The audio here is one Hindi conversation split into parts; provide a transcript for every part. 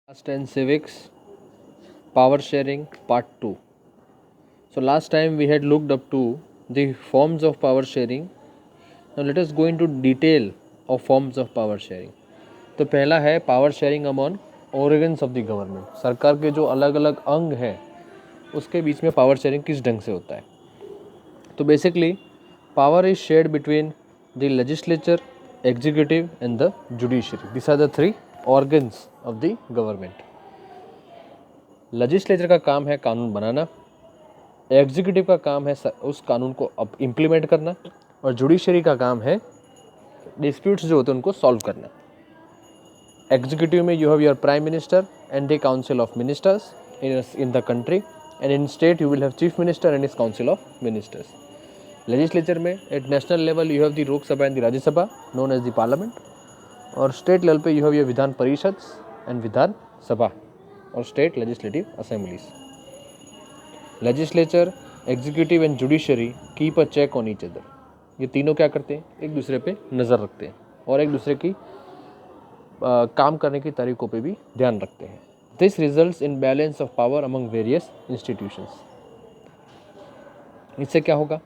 Last and civics, power sharing part 2. So last time we had looked up to the forms of power sharing. Now let us go into detail of forms of power sharing. तो पहला है power sharing among organs of the government. सरकार के जो अलग अलग अंग हैं उसके बीच में पावर शेयरिंग किस ढंग से होता है। तो basically power is shared between the legislature, executive and the judiciary. This are the three organs of the government. Legislature का काम है कानून बनाना, एग्जीक्यूटिव का काम है उस कानून को अब इम्प्लीमेंट करना, और जुडिशरी का काम है डिस्प्यूट्स जो होते हैं उनको सॉल्व करना। एग्जीक्यूटिव में you have your prime minister and the council of ministers in the country, and in state you will have chief minister and his council of ministers. Legislature में at national level you have the Lok Sabha and the Rajya Sabha known as the parliament, और स्टेट लेवल पे you have your Vidhan Parishad and Vidhan Sabha और state legislative assemblies. Legislature, executive and judiciary keep a check on each other. ये तीनों क्या करते हैं? एक दूसरे पे नज़र रखते हैं और एक दूसरे की काम करने की तरीक़ों पे भी ध्यान रखते हैं। This results in balance of power among various institutions. इससे क्या होगा?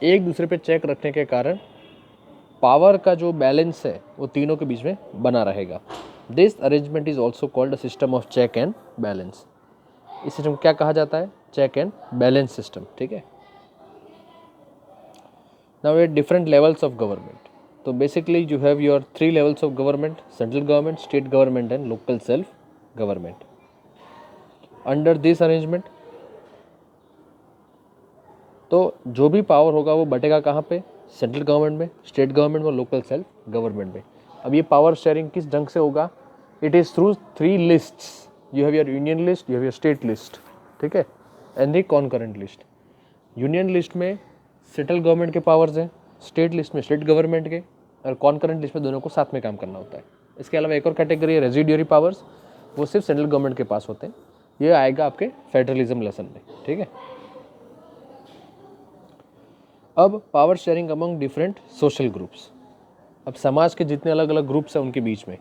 एक दूसरे पे चेक रखने के कारण पावर का जो बैलेंस है वो तीनों के बीच में बना रहेगा। This arrangement is also called a system of check and balance. इस सिस्टम को क्या कहा जाता है? Check and balance system. ठीक है। Now at different levels of government. तो basically you have your three levels of government: central government, state government and local self government. Under this arrangement तो जो भी पावर होगा वो बटेगा कहाँ पे? सेंट्रल गवर्नमेंट में, स्टेट गवर्नमेंट में, लोकल सेल्फ गवर्नमेंट में। अब ये पावर शेयरिंग किस ढंग से होगा? It is through three lists. You have your union list, you have your state list, ठीक है, and the concurrent list. Union list में सेंट्रल गवर्नमेंट के पावर्स हैं, स्टेट लिस्ट में स्टेट गवर्नमेंट के, और कॉन्करेंट लिस्ट में दोनों को साथ में काम करना होता है। इसके अलावा एक और कैटेगरी है रेजिडियरी पावर्स, वो सिर्फ सेंट्रल गवर्नमेंट के पास होते हैं। ये आएगा आपके फेडरलिज्म लेसन में। ठीक है। अब power sharing among different social groups. अब समाज के जितने अलग अलग ग्रुप्स हैं उनके बीच में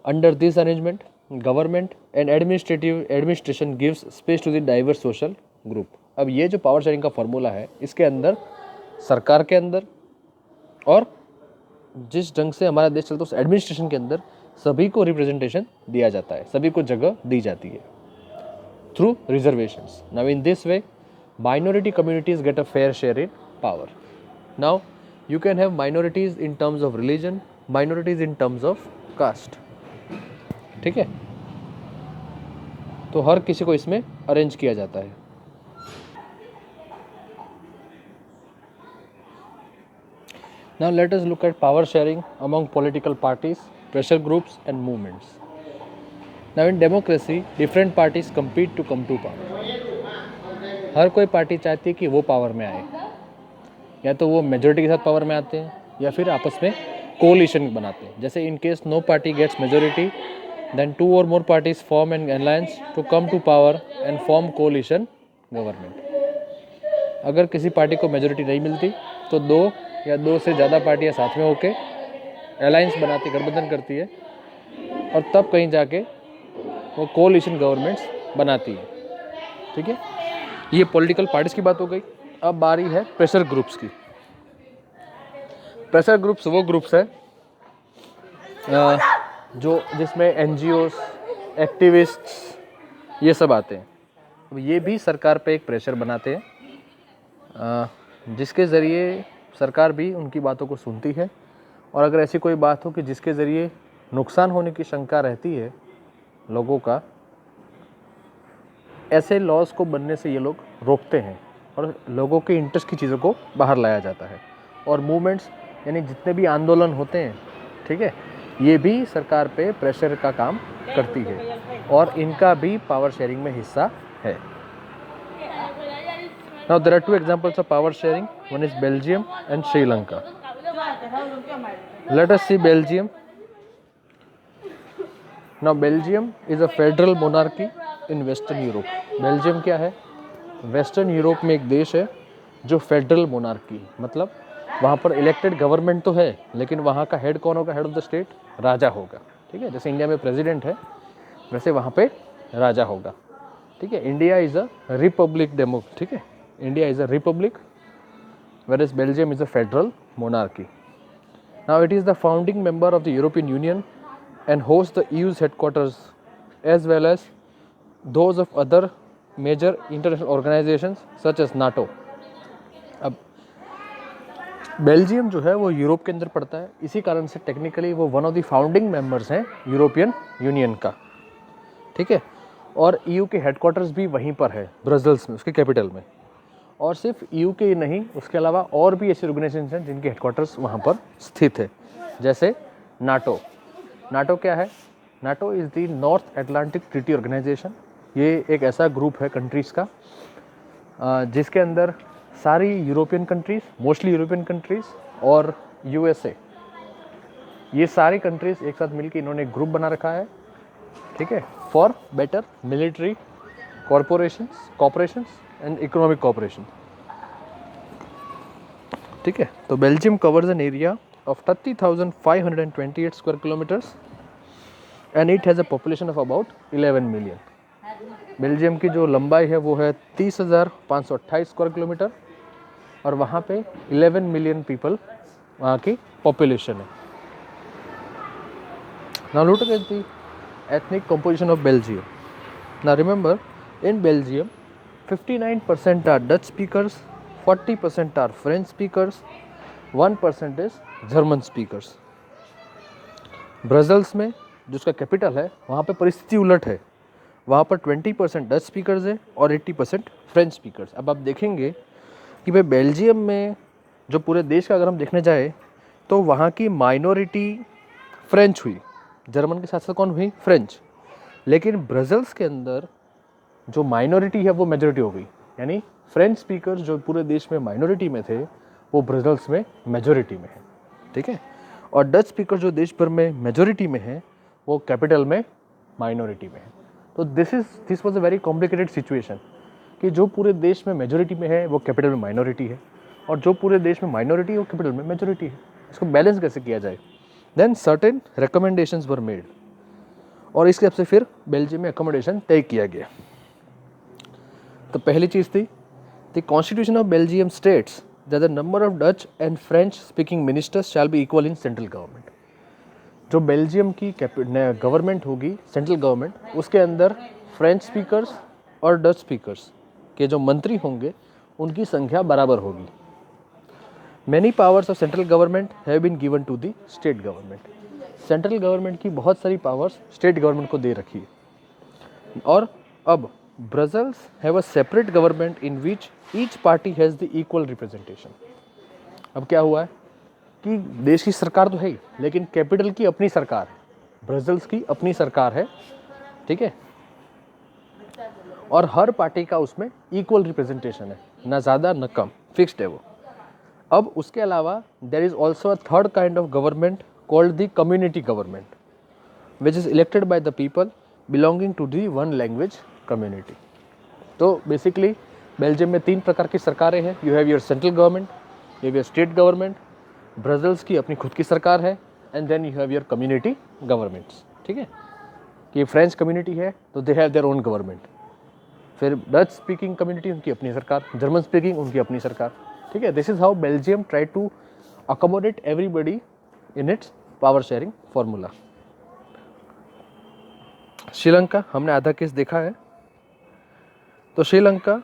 under this arrangement government and administration gives space to the diverse social group. अब ये जो पावर शेयरिंग का फॉर्मूला है इसके अंदर सरकार के अंदर और जिस ढंग से हमारा देश चलता है उस एडमिनिस्ट्रेशन के अंदर सभी को रिप्रेजेंटेशन दिया जाता है, सभी को जगह दी जाती है through reservations. Now in this way minority communities get a fair share in power. Now you can have minorities in terms of religion, minorities in terms of caste. ठीक है। तो हर किसी को इसमें अरेंज किया जाता है। Now let us look at power sharing among political parties, pressure groups and movements. Now in democracy different parties compete to come to power. हर कोई पार्टी चाहती है कि वो पावर में आए, या तो वो मेजोरिटी के साथ पावर में आते हैं या फिर आपस में कोलिशन बनाते हैं। जैसे in case no party gets majority then two or more parties form an alliance to come to power and form coalition government. अगर किसी पार्टी को मेजोरिटी नहीं मिलती तो दो या दो से ज़्यादा पार्टियाँ साथ में होकर अलायंस बनाती, गठबंधन करती है, और तब कहीं जाके वो कोलिशन गवर्नमेंट्स बनाती है। ठीक है। ये पॉलिटिकल पार्टीज की बात हो गई। अब बारी है प्रेशर ग्रुप्स की। प्रेशर ग्रुप्स वो ग्रुप्स है जो जिसमें एनजीओस, एक्टिविस्ट्स ये सब आते हैं। अब ये भी सरकार पे एक प्रेशर बनाते हैं जिसके ज़रिए सरकार भी उनकी बातों को सुनती है, और अगर ऐसी कोई बात हो कि जिसके ज़रिए नुकसान होने की शंका रहती है लोगों का, ऐसे लॉज को बनने से ये लोग रोकते हैं और लोगों के इंटरेस्ट की चीज़ों को बाहर लाया जाता है। और मूवमेंट्स यानी जितने भी आंदोलन होते हैं, ठीक है, ये भी सरकार पे प्रेशर का काम करती है और इनका भी पावर शेयरिंग में हिस्सा है। Now there are two examples of power sharing, one is Belgium and Sri Lanka. Let us see Belgium. Now Belgium is a federal monarchy in western Europe. Belgium क्या है? वेस्टर्न यूरोप में एक देश है जो फेडरल मोनार्की, मतलब वहाँ पर इलेक्टेड गवर्नमेंट तो है लेकिन वहाँ का हेड कौन होगा? हेड ऑफ द स्टेट राजा होगा। ठीक है। जैसे इंडिया में प्रेसिडेंट है, वैसे वहाँ पे राजा होगा, ठीक है। India is a republic demo, ठीक है, India is a republic, whereas Belgium is a federal monarchy. Now it is the founding member of the European Union and hosts the EU's headquarters as well as those of other major international organizations such as NATO. अब बेल्जियम जो है वो यूरोप के अंदर पड़ता है, इसी कारण से टेक्निकली वो one of the founding members हैं यूरोपियन यूनियन का, ठीक है। और ईयू के हेडक्वार्टर्स भी वहीं पर है, ब्रसेल्स में, उसके कैपिटल में। और सिर्फ ईयू के ही नहीं, उसके अलावा और भी ऐसी ऑर्गेनाइजेशंस हैं जिनके हेडक्वार्टर्स वहाँ पर स्थित है, जैसे नाटो। नाटो क्या है? NATO is the North Atlantic Treaty Organization. ये एक ऐसा ग्रुप है कंट्रीज़ का जिसके अंदर सारी European countries, mostly European countries और यूएसए, ये सारी कंट्रीज़ एक साथ मिलकर इन्होंने एक ग्रुप बना रखा है, ठीक है, for better military cooperations and economic cooperation, ठीक है। तो Belgium covers an area of 30,528 square kilometres and it has a population of about 11 million. Belgium की जो लंबाई है वो है 30,528 स्क्वायर किलोमीटर और वहाँ पे 11 मिलियन पीपल वहाँ की पॉपुलेशन है। Now look at the ethnic composition of Belgium. Now remember, in Belgium, 59% are Dutch speakers, 40% are French speakers, 1% is German speakers. Brussels में जो उसका कैपिटल है वहाँ पे परिस्थिति उलट है, वहाँ पर 20% डच स्पीकर्स है और 80% फ्रेंच स्पीकर्स। अब आप देखेंगे कि भाई बेल्जियम में जो पूरे देश का अगर हम देखने जाए तो वहाँ की माइनॉरिटी फ्रेंच हुई, जर्मन के साथ साथ कौन हुई? फ्रेंच। लेकिन ब्रसेल्स के अंदर जो माइनॉरिटी है वो मेजॉरिटी हो गई, यानी फ्रेंच स्पीकर्स जो पूरे देश में माइनॉरिटी में थे वो ब्रसेल्स में मेजॉरिटी में है, ठीक है। और डच स्पीकर जो देश भर में मेजॉरिटी में है वो कैपिटल में माइनॉरिटी में है। तो this was a very complicated situation कि जो पूरे देश में मेजॉरिटी में है वो कैपिटल में माइनॉरिटी है और जो पूरे देश में माइनॉरिटी है वो कैपिटल में मेजॉरिटी है। इसको बैलेंस कैसे किया जाए? Then certain recommendations were made और इसके हिसाब से फिर बेल्जियम में अकोमोडेशन तय किया गया। तो पहली चीज़ थी the constitution of Belgium states that the number of Dutch and French speaking ministers shall be equal in central government. जो बेल्जियम की गवर्नमेंट होगी, सेंट्रल गवर्नमेंट, उसके अंदर फ्रेंच स्पीकर्स और डच स्पीकर्स के जो मंत्री होंगे उनकी संख्या बराबर होगी। Many powers of central government have been given to the state government. Central government की बहुत सारी पावर्स स्टेट गवर्नमेंट को दे रखी है। और अब Brussels have a separate government in which each party has the equal representation. अब क्या हुआ है कि देश की सरकार तो है ही, लेकिन कैपिटल की अपनी सरकार है, ब्रसेल्स की अपनी सरकार है, ठीक है। और हर पार्टी का उसमें इक्वल रिप्रेजेंटेशन है, ना ज़्यादा ना कम, फिक्स्ड है वो। अब उसके अलावा there is also a third kind of government called the community government which is elected by the people belonging to the one language community. तो बेसिकली बेल्जियम में 3 प्रकार की सरकारें हैं। You have your central government, you have your state government, Brussels की अपनी खुद की सरकार है, and then you have your community governments, ठीक है। कि फ्रेंच कम्युनिटी है तो they have their own government, फिर डच स्पीकिंग कम्युनिटी उनकी अपनी सरकार, जर्मन स्पीकिंग उनकी अपनी सरकार, ठीक है। This is how Belgium try to accommodate everybody in its power sharing formula. Sri Lanka हमने आधा केस देखा है। तो Sri Lanka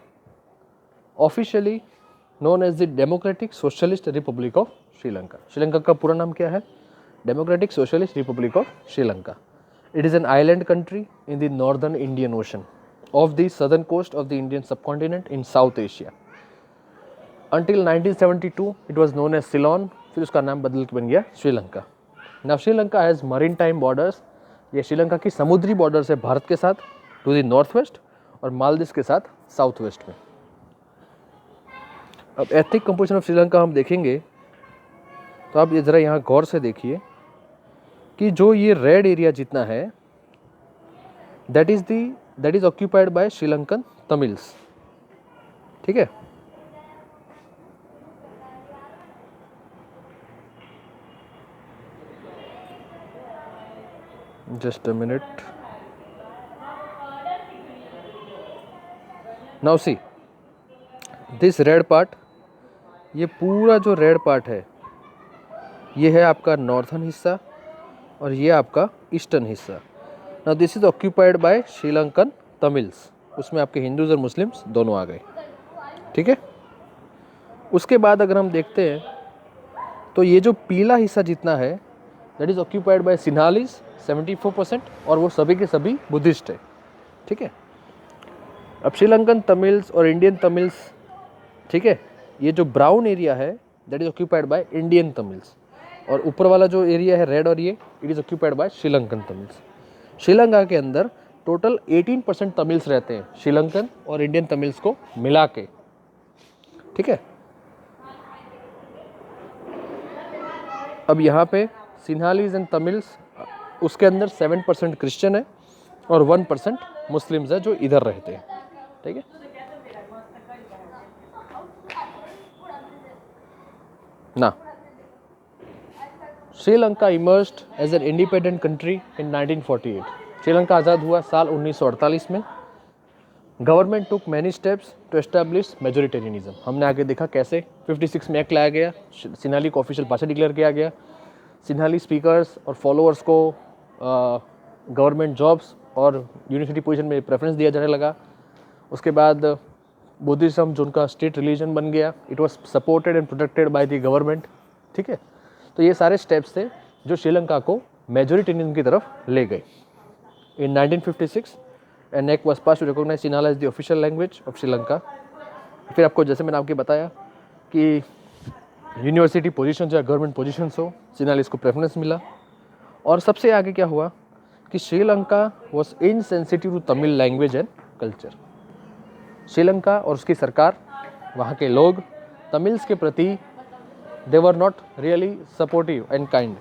officially known as the democratic socialist republic of Sri Lanka. Sri Lanka का पूरा नाम क्या है? Democratic socialist republic of Sri Lanka. It is an island country in the northern Indian ocean off the southern coast of the Indian subcontinent in south Asia. Until 1972 it was known as Ceylon, फिर उसका नाम बदल के बन गया Sri Lanka. Now Sri Lanka has marine time borders. ये श्रीलंका की समुद्री बॉर्डर्स है भारत के साथ टू द नॉर्थ वेस्ट और मालदीव के साथ साउथ वेस्ट में। अब एथनिक कंपोजिशन ऑफ श्रीलंका हम देखेंगे तो आप ये ज़रा यहाँ गौर से देखिए कि जो ये रेड एरिया जितना है that is occupied by Sri Lankan Tamils, ठीक है। Just a minute. Now see this red part, ये पूरा जो रेड पार्ट है ये है आपका नॉर्थन हिस्सा और ये आपका ईस्टर्न हिस्सा। Now this is occupied by Sri Lankan Tamils, उसमें आपके हिंदूज और मुस्लिम्स दोनों आ गए, ठीक है। उसके बाद अगर हम देखते हैं तो ये जो पीला हिस्सा जितना है that is occupied by Sinhalese 74%, और वो सभी के सभी बुद्धिस्ट है, ठीक है। अब श्रीलंकन तमिल्स और इंडियन तमिल्स, ठीक है, ये जो ब्राउन एरिया है that is occupied by Indian Tamils, और ऊपर वाला जो एरिया है रेड और ये it is occupied by Sri Lankan Tamils. Sri Lanka के अंदर टोटल 18% तमिल्स रहते हैं, श्रीलंकन और इंडियन तमिल्स को मिला के, ठीक है। अब यहाँ पे सिन्हालीज एंड तमिल्स, उसके अंदर 7% क्रिश्चियन है और 1% मुस्लिम्स है जो इधर रहते हैं, ठीक है। ना Sri Lanka emerged as an independent country in 1948। Sri Lanka आज़ाद हुआ साल 1948 में। Government took many steps to establish majoritarianism. हमने आगे देखा कैसे 56 में एक्ट लाया गया, सिन्हाली को ऑफिशियल भाषा डिक्लेयर किया गया, सिन्हाली स्पीकर्स और फॉलोअर्स को गवर्नमेंट जॉब्स और यूनिवर्सिटी पोजीशन में प्रेफरेंस दिया जाने लगा। उसके बाद बुद्धिज्म जो उनका स्टेट रिलीजन बन गया, it was supported and protected by the government, ठीक है। तो ये सारे स्टेप्स थे जो श्रीलंका को मेजोरिटेरियनिज्म की तरफ ले गए। In 1956 an act was pass to recognise Sinhala as the official language of Sri Lanka. फिर आपको जैसे मैंने आपको बताया कि यूनिवर्सिटी पोजीशन या गवर्नमेंट पोजीशंस हो, सिन्हालीज को प्रेफरेंस मिला। और सबसे आगे क्या हुआ कि Sri Lanka was insensitive to Tamil language and culture. Sri Lanka और उसकी सरकार, वहाँ के लोग तमिल्स के प्रति they were not really supportive and kind,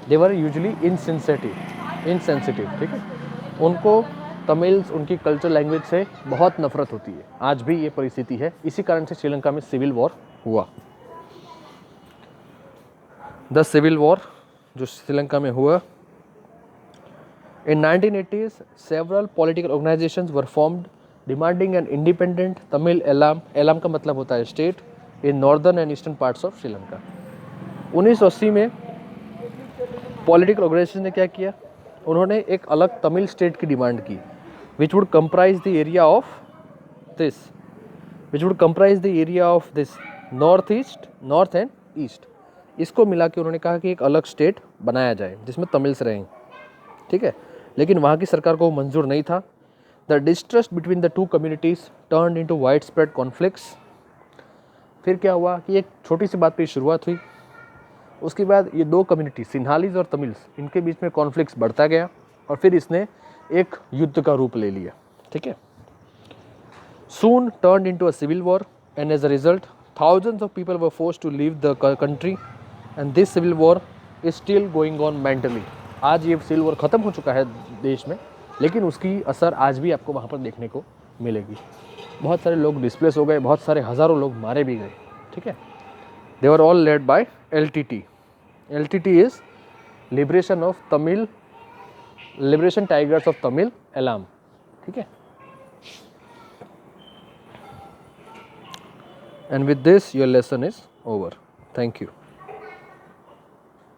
they were usually insensitive, ठीक है। उनको तमिल्स, उनकी कल्चर लैंग्वेज से बहुत नफरत होती है, आज भी ये परिस्थिति है। इसी कारण से श्रीलंका में सिविल वॉर हुआ। द सिविल वॉर जो श्रीलंका में हुआ, in 1980s several political organisations were formed demanding an independent Tamil Eelam. Eelam का मतलब होता है state in northern and eastern parts of Sri Lanka. 1980 में पॉलिटिकल ऑर्गेनाइजेशन ने क्या किया, उन्होंने एक अलग तमिल स्टेट की डिमांड की, which would comprise the area of this north and east. इसको मिला के उन्होंने कहा कि एक अलग स्टेट बनाया जाए जिसमें तमिल्स रहें, ठीक है। लेकिन वहाँ की सरकार को मंजूर नहीं था। The distrust between the two communities turn into wide spread conflicts. फिर क्या हुआ कि एक छोटी सी बात पे शुरुआत हुई, उसके बाद ये दो कम्युनिटी सिन्हालीज और तमिल्स, इनके बीच में कॉन्फ्लिक्ट्स बढ़ता गया और फिर इसने एक युद्ध का रूप ले लिया, ठीक है। Soon turned into a civil war and as a result thousands of people were forced to leave the country and this civil war is still going on mentally। आज ये सिविल वॉर ख़त्म हो चुका है देश में, लेकिन उसकी असर आज भी आपको वहाँ पर देखने को मिलेगी। बहुत सारे लोग डिस्प्लेस हो गए, बहुत सारे हज़ारों लोग मारे भी गए, ठीक है। They were all led by LTT। LTT is liberation tigers of Tamil Eelam, ठीक है। And with this your lesson is over. Thank you.